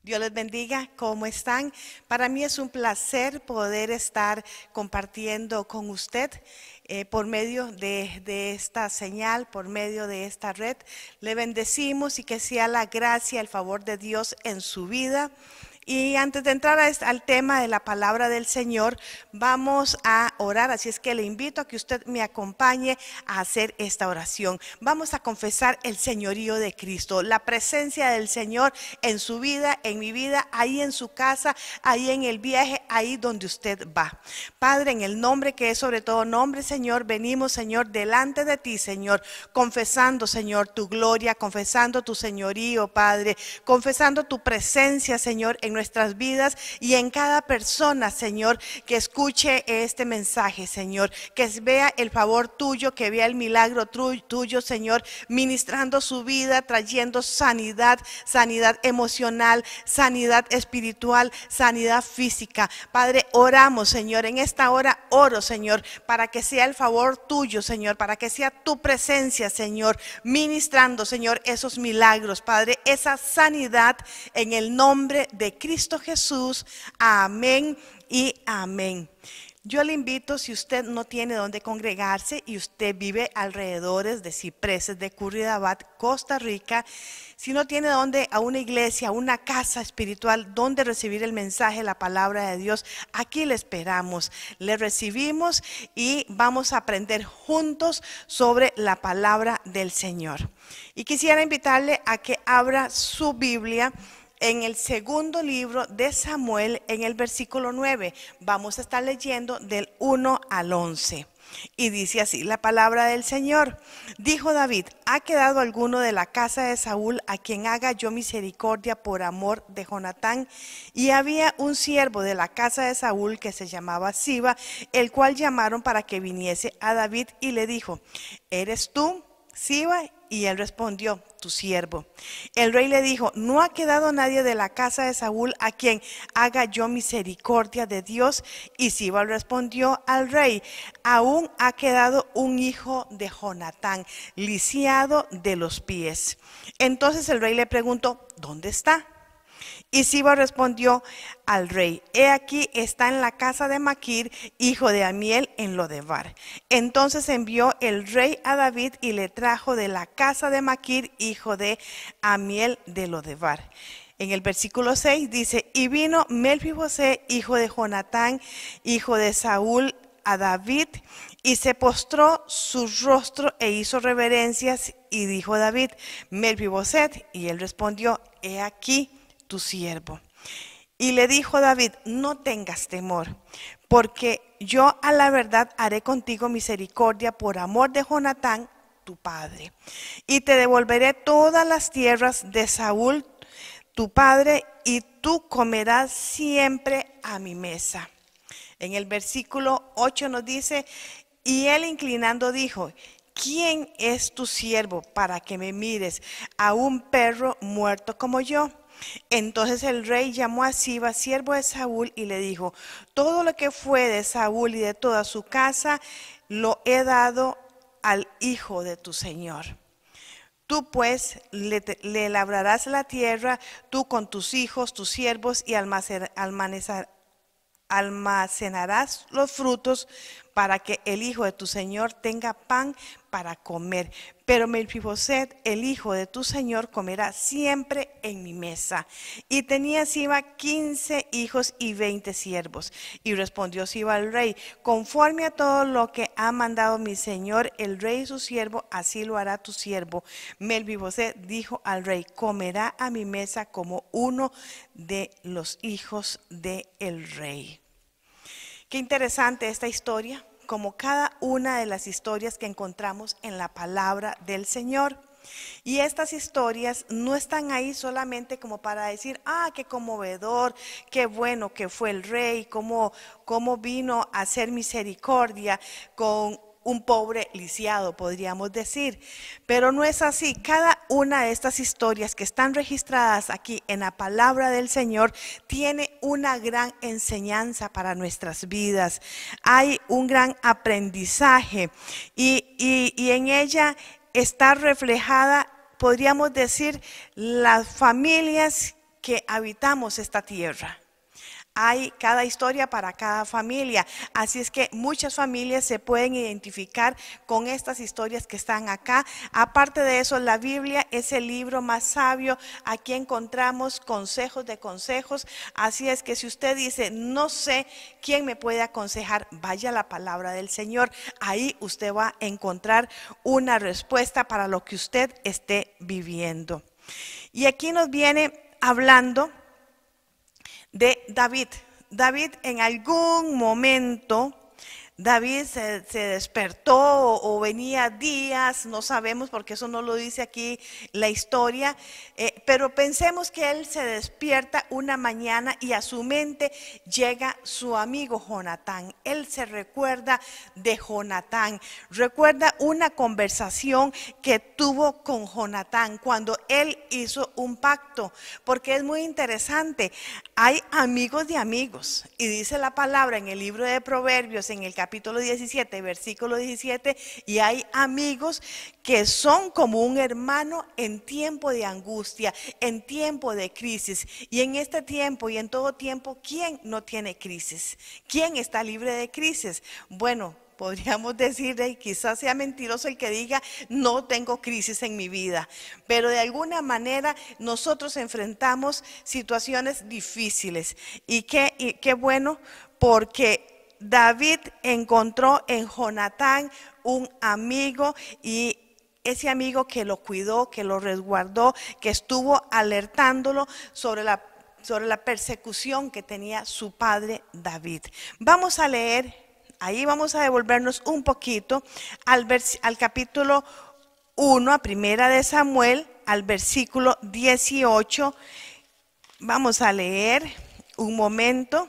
Dios les bendiga, ¿cómo están? Para mí es un placer poder estar compartiendo con usted por medio de esta señal, por medio de esta red. Le bendecimos y que sea la gracia, el favor de Dios en su vida. Y antes de entrar al tema de la palabra del Señor, vamos a orar, así es que le invito a que usted me acompañe a hacer esta oración. Vamos a confesar el señorío de Cristo, la presencia del Señor en su vida, en mi vida, ahí en su casa, ahí en el viaje, ahí donde usted va. Padre, en el nombre que es sobre todo nombre, Señor, venimos, Señor, delante de ti, Señor, confesando, Señor, tu gloria, confesando tu señorío, Padre, confesando tu presencia, Señor, en nuestras vidas y en cada persona, Señor, que escuche este mensaje, Señor, que vea el favor tuyo, que vea el milagro tuyo, Señor, ministrando su vida, trayendo sanidad, sanidad emocional, sanidad espiritual, sanidad física. Padre, oramos, Señor, en esta hora oro, Señor, para que sea el favor tuyo, Señor, para que sea tu presencia, Señor, ministrando, Señor, esos milagros, Padre, esa sanidad en el nombre de Cristo Jesús. Amén y amén. Yo le invito, si usted no tiene dónde congregarse y usted vive alrededores de Cipreses de Curridabat, Costa Rica, si no tiene dónde, a una iglesia, a una casa espiritual donde recibir el mensaje, la palabra de Dios, aquí le esperamos, le recibimos y vamos a aprender juntos sobre la palabra del Señor. Y quisiera invitarle a que abra su Biblia en el segundo libro de Samuel, en el versículo 9, vamos a estar leyendo del 1 al 11. Y dice así la palabra del Señor. Dijo David: ¿ha quedado alguno de la casa de Saúl a quien haga yo misericordia por amor de Jonatán? Y había un siervo de la casa de Saúl que se llamaba Siba, el cual llamaron para que viniese a David y le dijo: ¿eres tú, Siba? Y él respondió: tu siervo. El rey le dijo: no ha quedado nadie de la casa de Saúl a quien haga yo misericordia de Dios. Y Siba respondió al rey: aún ha quedado un hijo de Jonatán, lisiado de los pies. Entonces el rey le preguntó: ¿dónde está? Y Siba respondió al rey: he aquí está en la casa de Maquir, hijo de Amiel, en Lodebar. Entonces envió el rey a David y le trajo de la casa de Maquir, hijo de Amiel, de Lodebar. En el versículo 6 dice: y vino Melfibosé, hijo de Jonatán, hijo de Saúl, a David, y se postró su rostro e hizo reverencias. Y dijo David: Melfiboset. Y él respondió: he aquí tu siervo. Y le dijo David: no tengas temor, porque yo a la verdad haré contigo misericordia por amor de Jonatán tu padre, y te devolveré todas las tierras de Saúl tu padre, y tú comerás siempre a mi mesa. En el versículo 8 nos dice: y él inclinando dijo: ¿quién es tu siervo para que me mires a un perro muerto como yo? Entonces el rey llamó a Siba, siervo de Saúl, y le dijo: todo lo que fue de Saúl y de toda su casa lo he dado al hijo de tu señor. Tú pues le labrarás la tierra, tú con tus hijos, tus siervos, y almacenarás los frutos para que el hijo de tu señor tenga pan para comer. Pero Melfiboset, el hijo de tu señor, comerá siempre en mi mesa. Y tenía Siba 15 hijos y 20 siervos. Y respondió Siba al rey: conforme a todo lo que ha mandado mi señor el rey y su siervo, así lo hará tu siervo. Melfiboset dijo al rey: comerá a mi mesa como uno de los hijos del rey. Qué interesante esta historia, como cada una de las historias que encontramos en la palabra del Señor. Y estas historias no están ahí solamente como para decir: qué conmovedor, qué bueno que fue el rey, cómo vino a hacer misericordia con un pobre lisiado, podríamos decir. Pero no es así. Cada una de estas historias que están registradas aquí en la palabra del Señor tiene una gran enseñanza para nuestras vidas. Hay un gran aprendizaje y en ella está reflejada, podríamos decir, las familias que habitamos esta tierra. Hay cada historia para cada familia, así es que muchas familias se pueden identificar con estas historias que están acá. Aparte de eso, la Biblia es el libro más sabio. Aquí encontramos consejos de consejos, así es que si usted dice, no sé quién me puede aconsejar, vaya a la palabra del Señor. Ahí usted va a encontrar una respuesta para lo que usted esté viviendo. Y aquí nos viene hablando de David. David en algún momento, David se despertó o venía días, no sabemos porque eso no lo dice aquí la historia, pero pensemos que él se despierta una mañana y a su mente llega su amigo Jonatán. Él se recuerda de Jonatán, recuerda una conversación que tuvo con Jonatán cuando él hizo un pacto, porque es muy interesante. Hay amigos de amigos y dice la palabra en el libro de Proverbios en el capítulo 17, versículo 17, y hay amigos que son como un hermano en tiempo de angustia, en tiempo de crisis. Y en este tiempo y en todo tiempo, ¿quién no tiene crisis? ¿Quién está libre de crisis? Bueno, podríamos decir, y quizás sea mentiroso el que diga, no tengo crisis en mi vida, pero de alguna manera nosotros enfrentamos situaciones difíciles. Y qué bueno, porque David encontró en Jonatán un amigo, y ese amigo que lo cuidó, que lo resguardó, que estuvo alertándolo sobre la persecución que tenía su padre David. Vamos a leer, ahí vamos a devolvernos un poquito al capítulo 1, a primera de Samuel, al versículo 18. Vamos a leer un momento.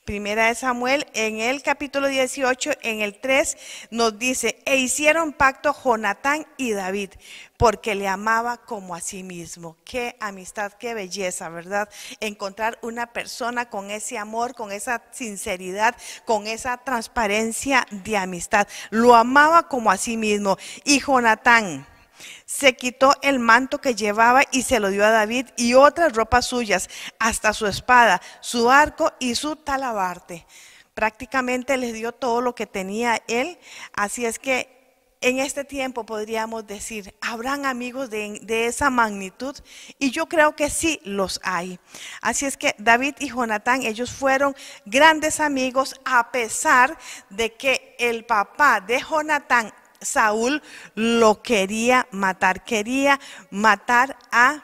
Primera de Samuel, en el capítulo 18, en el 3, nos dice: e hicieron pacto Jonatán y David, porque le amaba como a sí mismo. Qué amistad, qué belleza, ¿verdad? Encontrar una persona con ese amor, con esa sinceridad, con esa transparencia de amistad. Lo amaba como a sí mismo. Y Jonatán se quitó el manto que llevaba y se lo dio a David, y otras ropas suyas, hasta su espada, su arco y su talabarte. Prácticamente les dio todo lo que tenía él. Así es que en este tiempo podríamos decir, ¿habrán amigos de esa magnitud? Y yo creo que sí los hay. Así es que David y Jonatán, ellos fueron grandes amigos, a pesar de que el papá de Jonatán, Saúl, lo quería matar a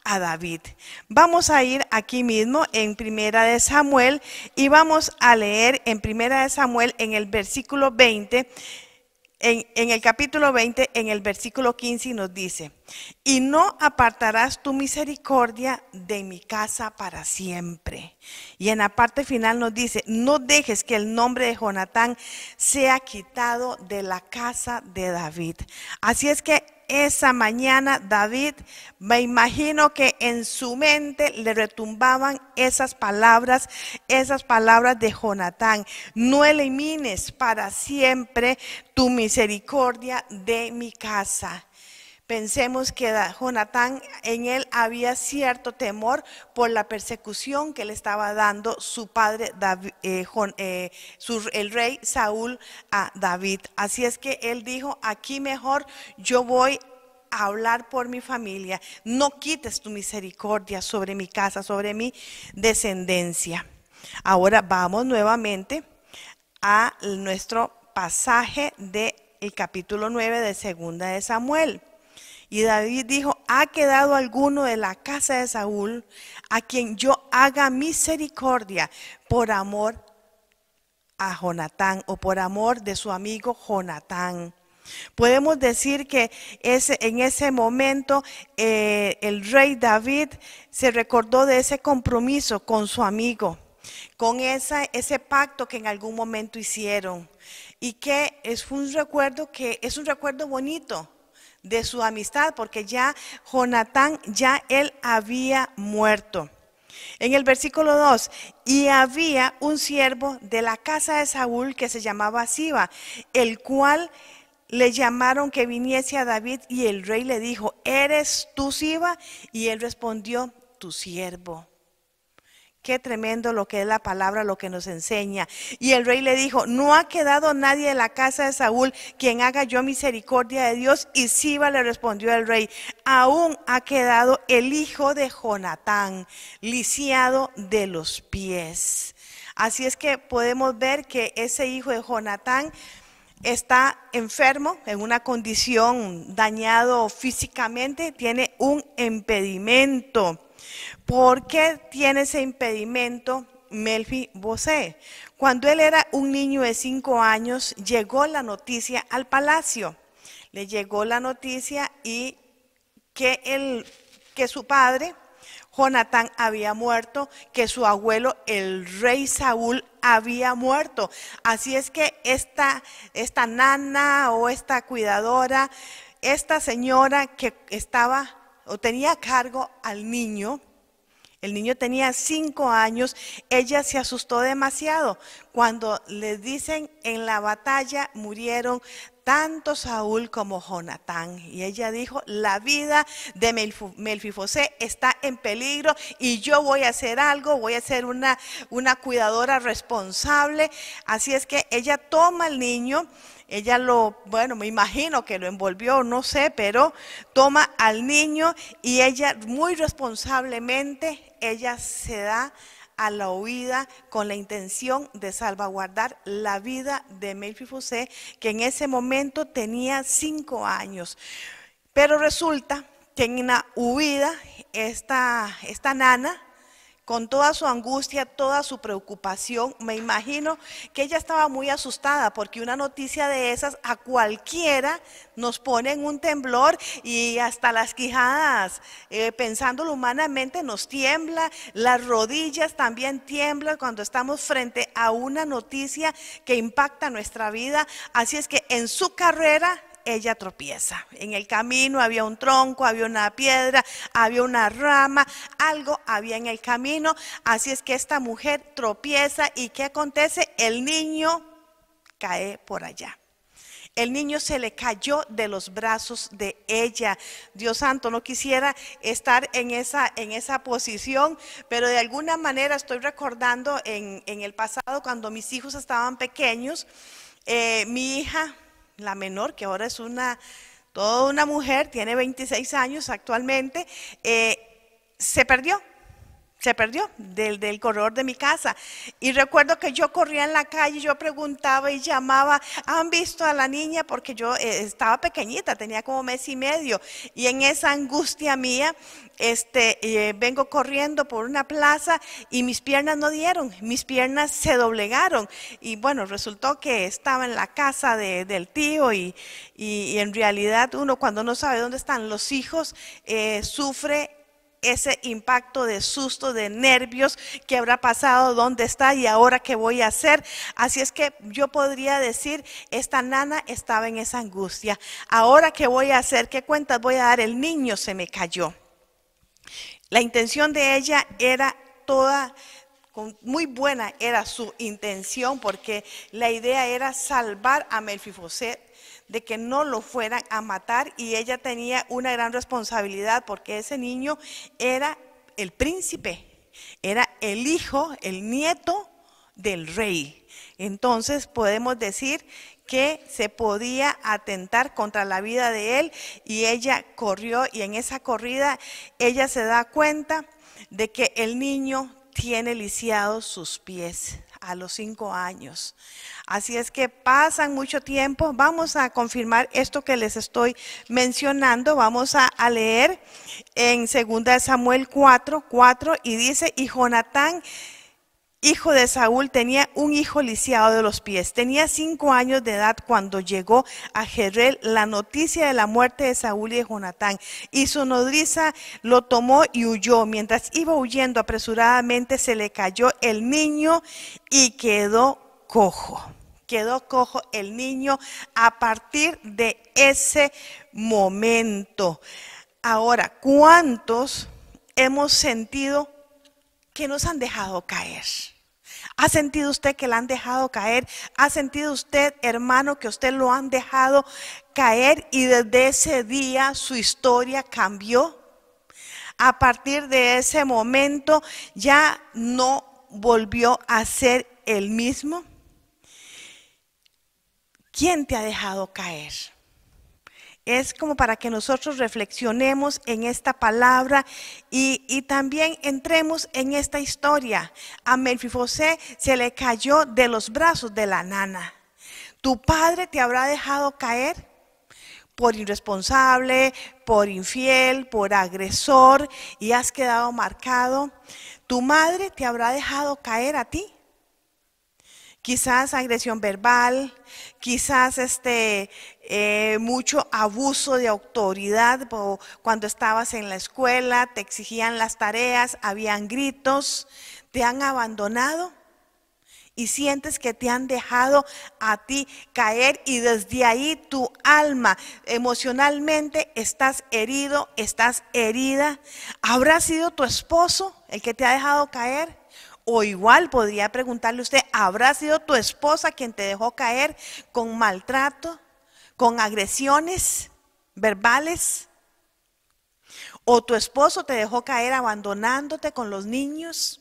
David. Vamos a ir aquí mismo en Primera de Samuel y vamos a leer en Primera de Samuel en el versículo 20. En el capítulo 20, en el versículo 15, y nos dice: y no apartarás tu misericordia de mi casa para siempre. Y en la parte final nos dice: no dejes que el nombre de Jonatán sea quitado de la casa de David. Así es que esa mañana David, me imagino que en su mente le retumbaban esas palabras de Jonatán: no elimines para siempre tu misericordia de mi casa. Pensemos que Jonatán, en él había cierto temor por la persecución que le estaba dando su padre David, el rey Saúl, a David. Así es que él dijo: aquí mejor yo voy a hablar por mi familia, no quites tu misericordia sobre mi casa, sobre mi descendencia. Ahora vamos nuevamente a nuestro pasaje del capítulo 9 de Segunda de Samuel. Y David dijo: ¿ha quedado alguno de la casa de Saúl a quien yo haga misericordia por amor a Jonatán, o por amor de su amigo Jonatán? Podemos decir que en ese momento el rey David se recordó de ese compromiso con su amigo, con ese pacto que en algún momento hicieron, y que es un recuerdo bonito de su amistad, porque ya Jonatán, ya él había muerto. En el versículo 2, y había un siervo de la casa de Saúl que se llamaba Siba, el cual le llamaron que viniese a David, y el rey le dijo: ¿eres tú Siba? Y él respondió: tu siervo. Qué tremendo lo que es la palabra, lo que nos enseña. Y el rey le dijo, no ha quedado nadie de la casa de Saúl quien haga yo misericordia de Dios. Y Siba le respondió el rey, aún ha quedado el hijo de Jonatán, lisiado de los pies. Así es que podemos ver que ese hijo de Jonatán está enfermo, en una condición dañado físicamente, tiene un impedimento. ¿Por qué tiene ese impedimento Melfibosé? Cuando él era un niño de 5 años, llegó la noticia al palacio. Le llegó la noticia y que su padre, Jonatán, había muerto, que su abuelo, el rey Saúl, había muerto. Así es que esta nana o esta cuidadora, esta señora que estaba o tenía a cargo al niño, el niño tenía 5 años, ella se asustó demasiado cuando les dicen en la batalla murieron tanto Saúl como Jonatán. Y ella dijo, la vida de Melfibosé está en peligro y yo voy a hacer algo, voy a ser una cuidadora responsable. Así es que ella toma al niño. Ella me imagino que lo envolvió, no sé, pero toma al niño y ella muy responsablemente, ella se da a la huida con la intención de salvaguardar la vida de Melfibosé, que en ese momento tenía 5 años. Pero resulta que en una huida, esta nana, con toda su angustia, toda su preocupación, me imagino que ella estaba muy asustada porque una noticia de esas a cualquiera nos pone en un temblor y hasta las quijadas, pensándolo humanamente, nos tiembla, las rodillas también tiemblan cuando estamos frente a una noticia que impacta nuestra vida. Así es que en su carrera ella tropieza. En el camino había un tronco, había una piedra, había una rama, algo había en el camino. Así es que esta mujer tropieza y ¿qué acontece? El niño cae por allá. El niño se le cayó de los brazos de ella. Dios santo, no quisiera estar en esa posición, pero de alguna manera estoy recordando en el pasado cuando mis hijos estaban pequeños, mi hija, la menor, que ahora es toda una mujer, tiene 26 años actualmente, se perdió del corredor de mi casa. Y recuerdo que yo corría en la calle, yo preguntaba y llamaba, ¿han visto a la niña? Porque yo estaba pequeñita, tenía como 1 mes y medio. Y en esa angustia mía, vengo corriendo por una plaza y mis piernas no dieron, mis piernas se doblegaron. Y bueno, resultó que estaba en la casa del tío y en realidad uno cuando no sabe dónde están los hijos, sufre ese impacto de susto, de nervios, qué habrá pasado, dónde está y ahora qué voy a hacer. Así es que yo podría decir, esta nana estaba en esa angustia. Ahora qué voy a hacer, qué cuentas voy a dar, el niño se me cayó. La intención de ella era muy buena, era su intención, porque la idea era salvar a Melfibosé de que no lo fueran a matar, y ella tenía una gran responsabilidad porque ese niño era el príncipe, era el hijo, el nieto del rey. Entonces podemos decir que se podía atentar contra la vida de él, y ella corrió, y en esa corrida ella se da cuenta de que el niño tiene lisiados sus pies a los 5 años. Así es que pasan mucho tiempo. Vamos a confirmar esto que les estoy mencionando. Vamos a leer en 2 Samuel 4:4 y dice, y Jonatán, hijo de Saúl, tenía un hijo lisiado de los pies. Tenía 5 años de edad cuando llegó a Jezreel la noticia de la muerte de Saúl y de Jonatán. Y su nodriza lo tomó y huyó. Mientras iba huyendo apresuradamente, se le cayó el niño y quedó cojo. Quedó cojo el niño a partir de ese momento. Ahora, ¿cuántos hemos sentido que nos han dejado caer? ¿Ha sentido usted que la han dejado caer? ¿Ha sentido usted, hermano, que usted lo han dejado caer y desde ese día su historia cambió? A partir de ese momento ya no volvió a ser el mismo. ¿Quién te ha dejado caer? Es como para que nosotros reflexionemos en esta palabra y también entremos en esta historia. A Mefibosé se le cayó de los brazos de la nana. ¿Tu padre te habrá dejado caer? Por irresponsable, por infiel, por agresor, y has quedado marcado. ¿Tu madre te habrá dejado caer a ti? Quizás agresión verbal, quizás mucho abuso de autoridad. Cuando estabas en la escuela te exigían las tareas, habían gritos, te han abandonado. Y sientes que te han dejado a ti caer y desde ahí tu alma emocionalmente estás herido, estás herida. ¿Habrá sido tu esposo el que te ha dejado caer? O igual podría preguntarle usted, ¿habrá sido tu esposa quien te dejó caer con maltrato, con agresiones verbales? ¿O tu esposo te dejó caer abandonándote con los niños?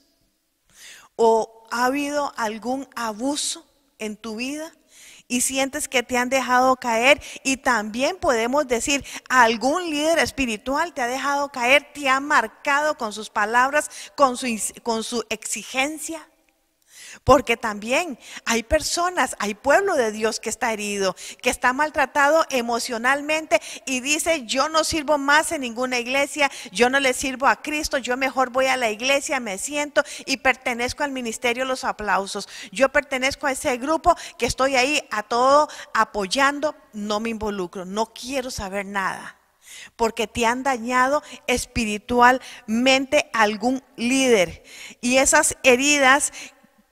¿O ha habido algún abuso en tu vida y sientes que te han dejado caer? Y también podemos decir, algún líder espiritual te ha dejado caer, te ha marcado con sus palabras, con su exigencia. Porque también hay personas, hay pueblo de Dios que está herido, que está maltratado emocionalmente y dice, yo no sirvo más en ninguna iglesia, yo no le sirvo a Cristo, yo mejor voy a la iglesia, me siento y pertenezco al ministerio de los aplausos. Yo pertenezco a ese grupo que estoy ahí a todo apoyando, no me involucro, no quiero saber nada. Porque te han dañado espiritualmente algún líder y esas heridas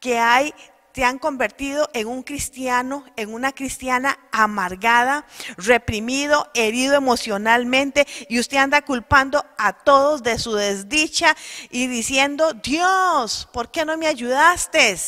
que hay te han convertido en un cristiano, en una cristiana amargada, reprimido, herido emocionalmente, y usted anda culpando a todos de su desdicha y diciendo, Dios, ¿por qué no me ayudaste?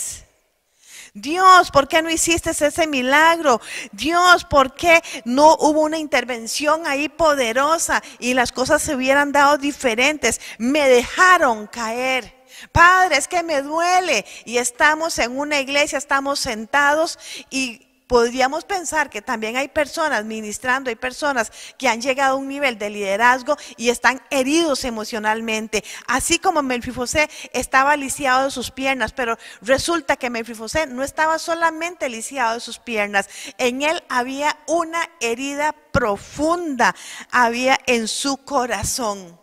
Dios, ¿por qué no hiciste ese milagro? Dios, ¿por qué no hubo una intervención ahí poderosa y las cosas se hubieran dado diferentes? Me dejaron caer. Padre, es que me duele. Y estamos en una iglesia, estamos sentados y podríamos pensar que también hay personas ministrando, hay personas que han llegado a un nivel de liderazgo y están heridos emocionalmente. Así como Mefibosé estaba lisiado de sus piernas, pero resulta que Mefibosé no estaba solamente lisiado de sus piernas. En él había una herida profunda, había en su corazón.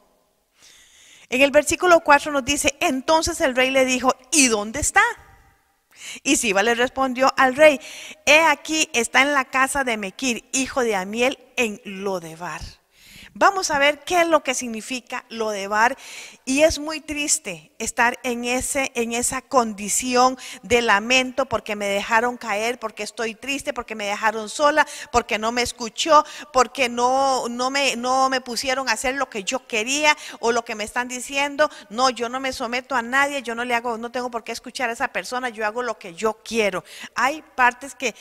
En el versículo 4 nos dice, entonces el rey le dijo, ¿y dónde está? Y Siba le respondió al rey, he aquí está en la casa de Mequir, hijo de Amiel, en Lodebar. Vamos a ver qué es lo que significa Lodebar, y es muy triste estar en esa condición de lamento porque me dejaron caer, porque estoy triste, porque me dejaron sola, porque no me escuchó, porque no me pusieron a hacer lo que yo quería o lo que me están diciendo. No, yo no me someto a nadie, yo no tengo por qué escuchar a esa persona, yo hago lo que yo quiero. Hay partes que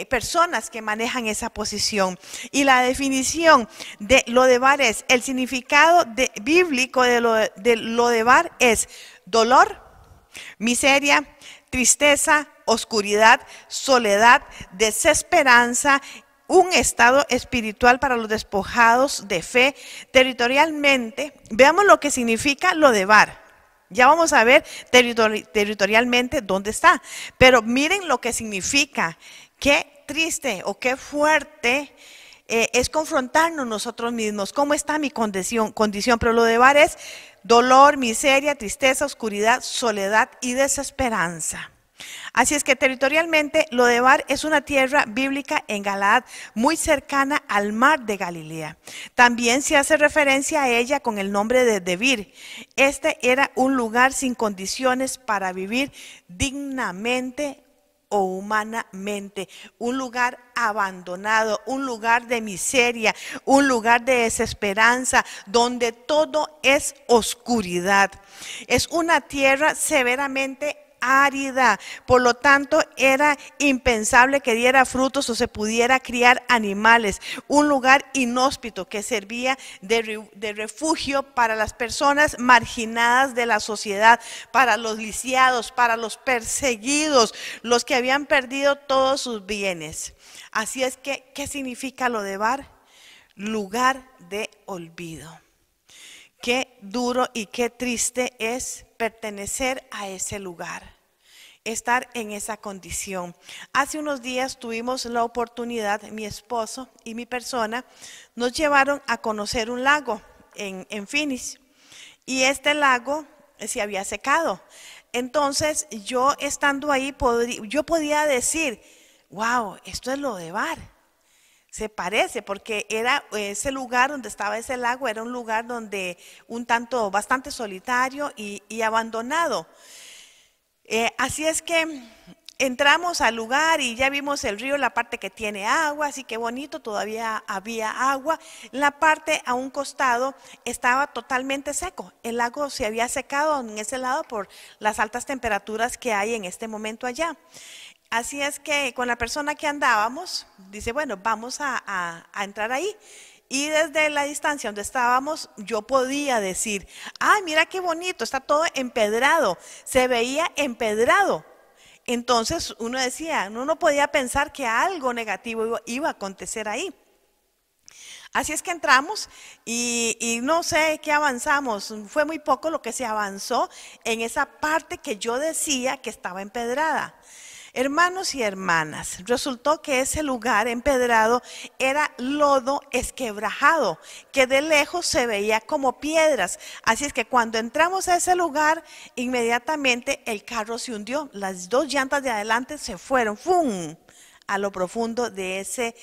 personas que manejan esa posición. Y la definición de Lodebar es, el significado bíblico de Lodebar es dolor, miseria, tristeza, oscuridad, soledad, desesperanza, un estado espiritual para los despojados de fe. Territorialmente, veamos lo que significa Lodebar. Ya vamos a ver territorialmente dónde está, pero miren lo que significa. Qué triste o qué fuerte es confrontarnos nosotros mismos. ¿Cómo está mi condición? Pero Lodebar es dolor, miseria, tristeza, oscuridad, soledad y desesperanza. Así es que territorialmente Lodebar es una tierra bíblica en Galaad muy cercana al mar de Galilea. También se hace referencia a ella con el nombre de Debir. Este era un lugar sin condiciones para vivir dignamente o humanamente, un lugar abandonado, un lugar de miseria, un lugar de desesperanza, donde todo es oscuridad. Es una tierra severamente árida. Por lo tanto, era impensable que diera frutos o se pudiera criar animales. Un lugar inhóspito que servía de refugio para las personas marginadas de la sociedad, para los lisiados, para los perseguidos, los que habían perdido todos sus bienes. Así es que, ¿qué significa Lodebar? Lugar de olvido. Qué duro y qué triste es pertenecer a ese lugar, estar en esa condición. Hace unos días tuvimos la oportunidad, mi esposo y mi persona nos llevaron a conocer un lago en Phoenix, y este lago se había secado. Entonces yo estando ahí, yo podía decir, wow, esto es Lodebar. Se parece, porque era ese lugar donde estaba ese lago, era un lugar donde un tanto bastante solitario y abandonado. Así es que entramos al lugar y ya vimos el río, la parte que tiene agua, así que bonito, todavía había agua. La parte a un costado estaba totalmente seco. El lago se había secado en ese lado por las altas temperaturas que hay en este momento allá. Así es que con la persona que andábamos, dice, bueno, vamos a entrar ahí. Y desde la distancia donde estábamos, yo podía decir, ay, mira qué bonito, está todo empedrado, se veía empedrado. Entonces uno decía, uno no podía pensar que algo negativo iba a acontecer ahí. Así es que entramos y no sé qué avanzamos, fue muy poco lo que se avanzó en esa parte que yo decía que estaba empedrada. Hermanos y hermanas, resultó que ese lugar empedrado era lodo esquebrajado, que de lejos se veía como piedras. Así es que cuando entramos a ese lugar, inmediatamente el carro se hundió. Las dos llantas de adelante se fueron, ¡fum!, a lo profundo de ese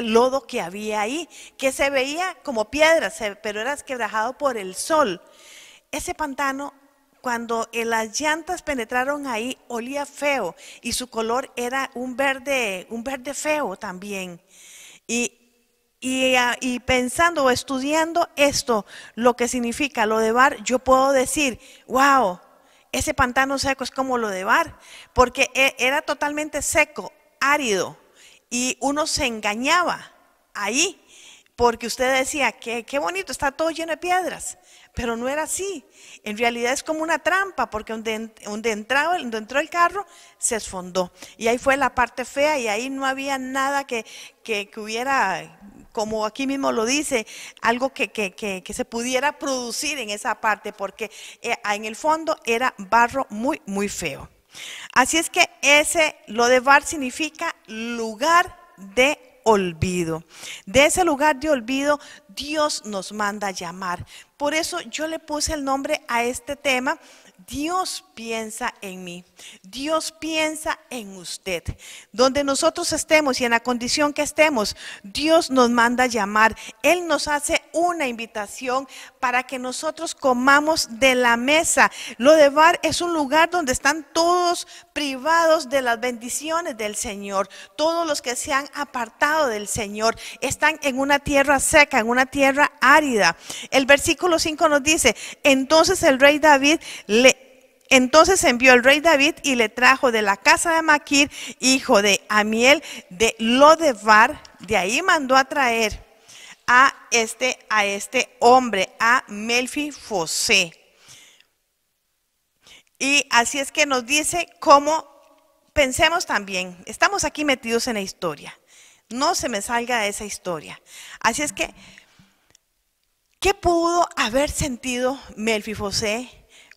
lodo que había ahí, que se veía como piedras, pero era esquebrajado por el sol. Ese pantano, cuando las llantas penetraron ahí, olía feo y su color era un verde feo también. Y pensando o estudiando esto, lo que significa Lodebar, yo puedo decir, wow, ese pantano seco es como Lodebar, porque era totalmente seco, árido, y uno se engañaba ahí, porque usted decía, qué bonito, está todo lleno de piedras. Pero no era así, en realidad es como una trampa, porque donde entró el carro se esfondó y ahí fue la parte fea y ahí no había nada que hubiera, como aquí mismo lo dice, algo que se pudiera producir en esa parte, porque en el fondo era barro muy, muy feo. Así es que ese Lodebar significa lugar de olvido. De ese lugar de olvido Dios nos manda a llamar. Por eso yo le puse el nombre a este tema, Dios piensa en mí, Dios piensa en usted. Donde nosotros estemos y en la condición que estemos, Dios nos manda a llamar. Él nos hace una invitación para que nosotros comamos de la mesa. Lodebar es un lugar donde están todos privados de las bendiciones del Señor. Todos los que se han apartado del Señor están en una tierra seca, en una tierra árida. El versículo 5 nos dice, entonces envió el rey David y le trajo de la casa de Maquir, hijo de Amiel, de Lodebar. De ahí mandó a traer a este hombre, a Melfibosé. Y así es que nos dice cómo pensemos también. Estamos aquí metidos en la historia. No se me salga de esa historia. Así es que, ¿qué pudo haber sentido Melfibosé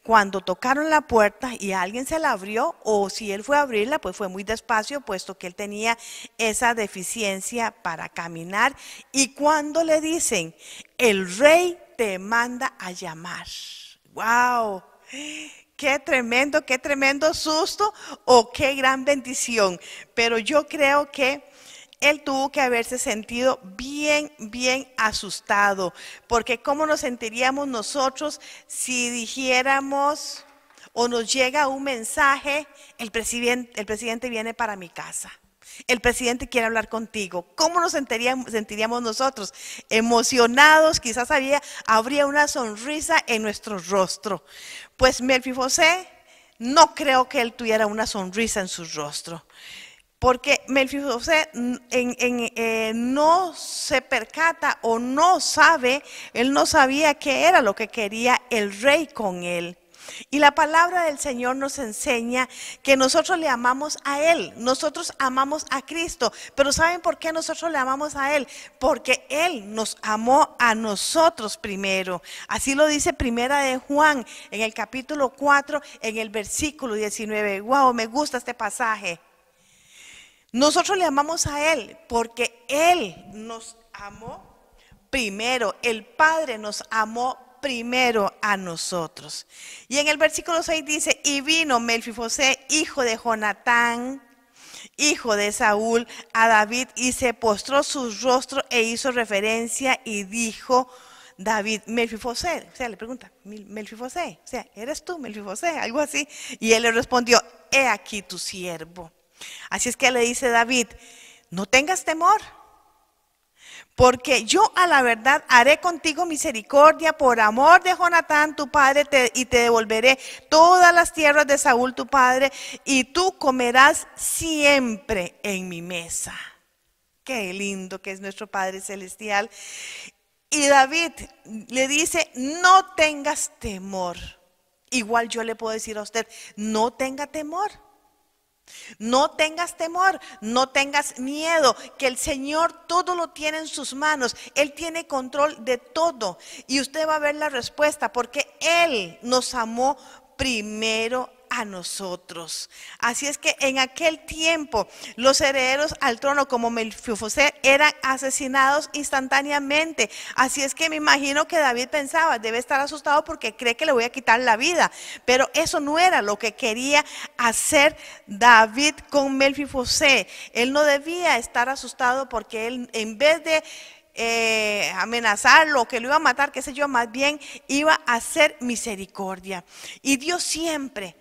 cuando tocaron la puerta y alguien se la abrió? O si él fue a abrirla, pues fue muy despacio, puesto que él tenía esa deficiencia para caminar. Y cuando le dicen, el rey te manda a llamar. ¡Wow! Qué tremendo susto o qué gran bendición. Pero yo creo que él tuvo que haberse sentido bien asustado, porque ¿cómo nos sentiríamos nosotros si dijéramos o nos llega un mensaje, el presidente viene para mi casa? El presidente quiere hablar contigo. ¿Cómo nos sentiríamos nosotros? Emocionados, quizás habría una sonrisa en nuestro rostro. Pues Melfibosé no creo que él tuviera una sonrisa en su rostro. Porque Melfibosé no se percata o no sabe, él no sabía qué era lo que quería el rey con él. Y la palabra del Señor nos enseña que nosotros le amamos a Él, nosotros amamos a Cristo, pero ¿saben por qué nosotros le amamos a Él? Porque Él nos amó a nosotros primero. Así lo dice Primera de Juan en el capítulo 4, en el versículo 19. Wow, me gusta este pasaje. Nosotros le amamos a Él porque Él nos amó primero. El Padre nos amó primero a nosotros. Y en el versículo 6 dice: y vino Melfibosé, hijo de Jonatán, hijo de Saúl, a David, y se postró su rostro e hizo reverencia, y dijo David: Melfibosé, o sea, le pregunta, Melfibosé, o sea, ¿eres tú, Melfibosé? Algo así. Y él le respondió: he aquí tu siervo. Así es que le dice David: no tengas temor, porque yo a la verdad haré contigo misericordia por amor de Jonatán tu padre, y te devolveré todas las tierras de Saúl tu padre, y tú comerás siempre en mi mesa. Qué lindo que es nuestro Padre Celestial. Y David le dice: no tengas temor. Igual yo le puedo decir a usted: no tenga temor. No tengas temor, no tengas miedo, que el Señor todo lo tiene en sus manos. Él tiene control de todo y usted va a ver la respuesta, porque Él nos amó primero a nosotros. Así es que en aquel tiempo los herederos al trono como Melfibosé eran asesinados instantáneamente. Así es que me imagino que David pensaba: debe estar asustado porque cree que le voy a quitar la vida. Pero eso no era lo que quería hacer David con Melfibosé. Él no debía estar asustado, porque él, en vez de amenazarlo, que lo iba a matar, qué sé yo, más bien iba a hacer misericordia. Y Dios siempre,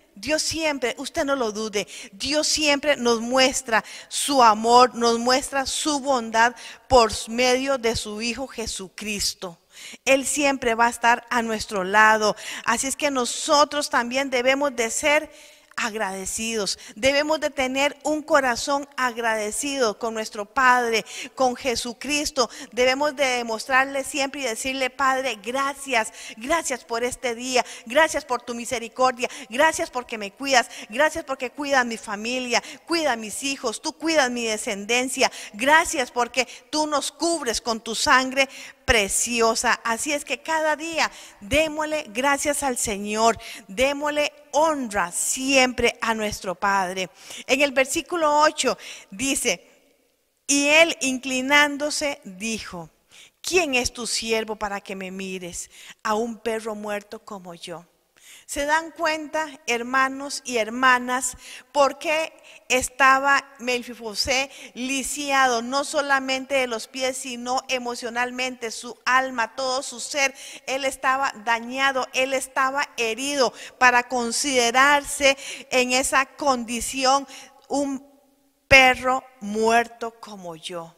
usted no lo dude, Dios siempre nos muestra su amor, nos muestra su bondad por medio de su Hijo Jesucristo. Él siempre va a estar a nuestro lado. Así es que nosotros también debemos de ser agradecidos, debemos de tener un corazón agradecido con nuestro Padre, con Jesucristo. Debemos de demostrarle siempre y decirle: Padre, gracias, gracias por este día, gracias por tu misericordia, gracias porque me cuidas, gracias porque cuidas mi familia, cuidas mis hijos, tú cuidas mi descendencia, gracias porque tú nos cubres con tu sangre preciosa. Así es que cada día démosle gracias al Señor, démosle honra siempre a nuestro Padre. En el versículo 8 dice: y él, inclinándose, dijo: ¿quién es tu siervo para que me mires a un perro muerto como yo? ¿Se dan cuenta, hermanos y hermanas, por qué estaba Melfibosé lisiado? No solamente de los pies, sino emocionalmente, su alma, todo su ser. Él estaba dañado, él estaba herido, para considerarse en esa condición un perro muerto como yo.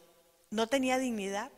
No tenía dignidad.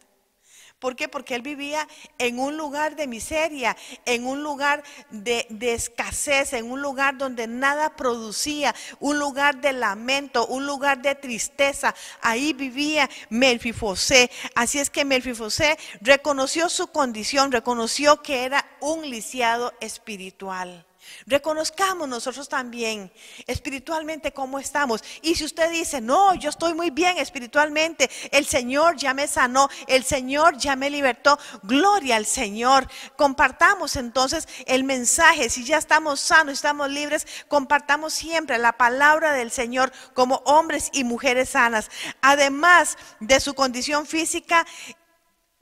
¿Por qué? Porque él vivía en un lugar de miseria, en un lugar de escasez, en un lugar donde nada producía, un lugar de lamento, un lugar de tristeza. Ahí vivía Melfibosé. Así es que Melfibosé reconoció su condición, reconoció que era un lisiado espiritual. Reconozcamos nosotros también espiritualmente cómo estamos. Y si usted dice: no, yo estoy muy bien espiritualmente, el Señor ya me sanó, el Señor ya me libertó, gloria al Señor. Compartamos entonces el mensaje. Si ya estamos sanos, estamos libres, compartamos siempre la palabra del Señor como hombres y mujeres sanas. Además de su condición física,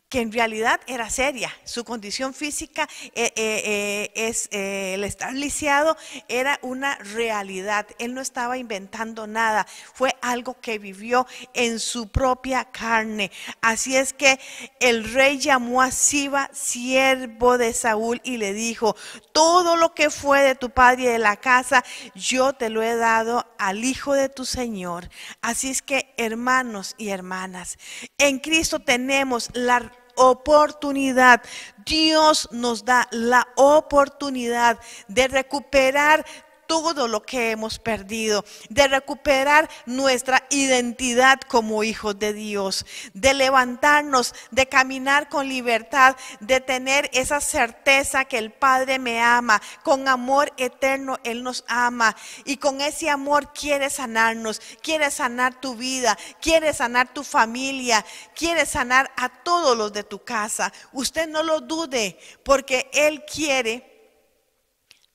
que en realidad era seria, su condición física, el estar lisiado era una realidad. Él no estaba inventando nada, fue algo que vivió en su propia carne. Así es que el rey llamó a Siba, siervo de Saúl, y le dijo: todo lo que fue de tu padre y de la casa, yo te lo he dado al hijo de tu Señor. Así es que, hermanos y hermanas, en Cristo tenemos la oportunidad. Dios nos da la oportunidad de recuperar todo lo que hemos perdido, de recuperar nuestra identidad como hijos de Dios, de levantarnos, de caminar con libertad, de tener esa certeza que el Padre me ama, con amor eterno Él nos ama y con ese amor quiere sanarnos, quiere sanar tu vida, quiere sanar tu familia, quiere sanar a todos los de tu casa. Usted no lo dude, porque Él quiere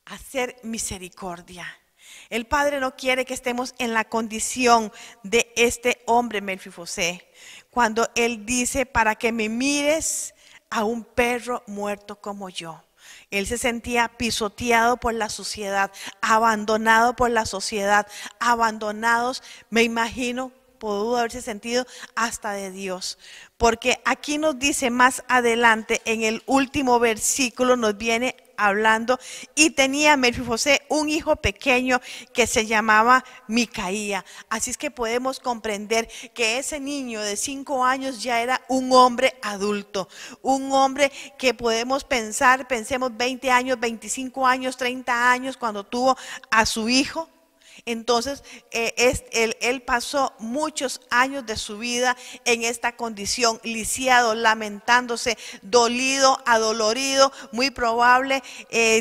hacer misericordia. El Padre no quiere que estemos en la condición de este hombre Mefibosé, cuando Él dice: para que me mires a un perro muerto como yo. Él se sentía pisoteado por la sociedad, abandonado por la sociedad, abandonados, me imagino, pudo haberse sentido hasta de Dios. Porque aquí nos dice más adelante, en el último versículo nos viene hablando: y tenía Mefibosé un hijo pequeño que se llamaba Micaía. Así es que podemos comprender que ese niño de 5 años ya era un hombre adulto, un hombre que podemos pensemos 20 años, 25 años, 30 años cuando tuvo a su hijo. Entonces él pasó muchos años de su vida en esta condición, lisiado, lamentándose, dolido, adolorido, muy probable,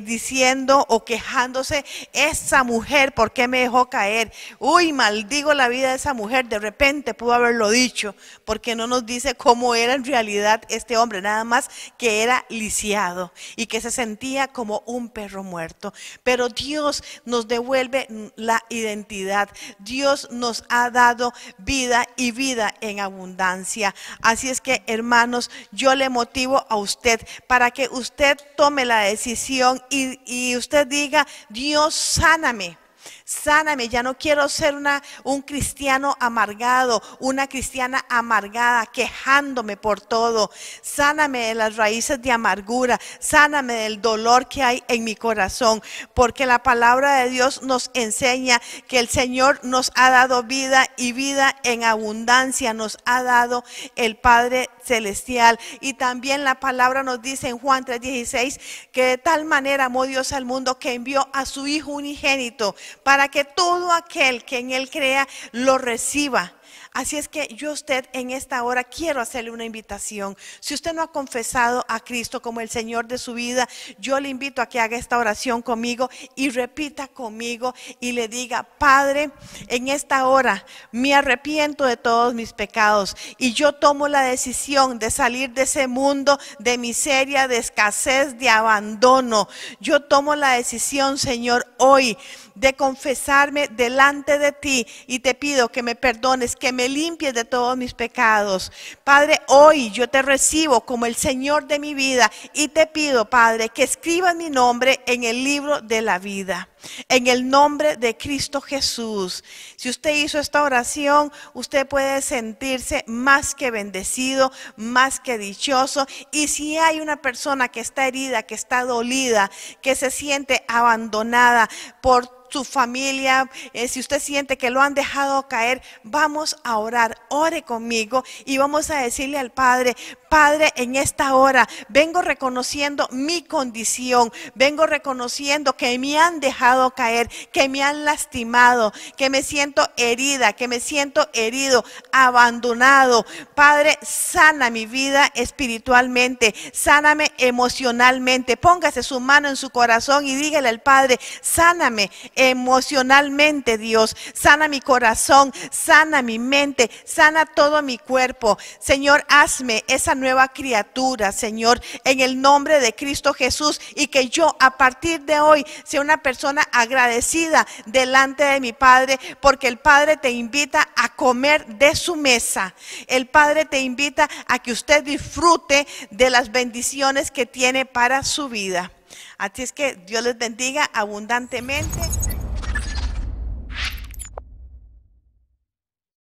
diciendo o quejándose: esa mujer, ¿por qué me dejó caer? Uy, maldigo la vida de esa mujer. De repente pudo haberlo dicho, porque no nos dice cómo era en realidad este hombre, nada más que era lisiado y que se sentía como un perro muerto. Pero Dios nos devuelve la identidad. Dios nos ha dado vida y vida en abundancia. Así es que, hermanos, yo le motivo a usted para que usted tome la decisión y usted diga: Dios, sáname. Sáname, ya no quiero ser un cristiano amargado, una cristiana amargada, quejándome por todo. Sáname de las raíces de amargura, sáname del dolor que hay en mi corazón, porque la palabra de Dios nos enseña que el Señor nos ha dado vida y vida en abundancia, nos ha dado el Padre Celestial. Y también la palabra nos dice en Juan 3:16 que de tal manera amó Dios al mundo que envió a su Hijo unigénito, para que todo aquel que en Él crea lo reciba. Así es que yo a usted en esta hora quiero hacerle una invitación. Si usted no ha confesado a Cristo como el Señor de su vida, yo le invito a que haga esta oración conmigo y repita conmigo y le diga: Padre, en esta hora me arrepiento de todos mis pecados y yo tomo la decisión de salir de ese mundo de miseria, de escasez, de abandono. Yo tomo la decisión, Señor, hoy de confesarme delante de ti y te pido que me perdones, que me limpies de todos mis pecados. Padre, hoy yo te recibo como el Señor de mi vida y te pido, Padre, que escribas mi nombre en el libro de la vida, en el nombre de Cristo Jesús. Si usted hizo esta oración, usted puede sentirse más que bendecido, más que dichoso. Y si hay una persona que está herida, que está dolida, que se siente abandonada por su familia, si usted siente que lo han dejado caer, vamos a orar. Ore conmigo y vamos a decirle al Padre: Padre, en esta hora vengo reconociendo mi condición, vengo reconociendo que me han dejado caer, que me han lastimado, que me siento herida, que me siento herido, abandonado. Padre, sana mi vida espiritualmente, sáname emocionalmente. Póngase su mano en su corazón y dígale al Padre: sáname emocionalmente, Dios, sana mi corazón, sana mi mente, sana todo mi cuerpo. Señor, hazme esa nueva criatura, Señor, en el nombre de Cristo Jesús, y que yo a partir de hoy sea una persona agradecida delante de mi Padre, porque el Padre te invita a comer de su mesa. El Padre te invita a que usted disfrute de las bendiciones que tiene para su vida. Así es que Dios les bendiga abundantemente.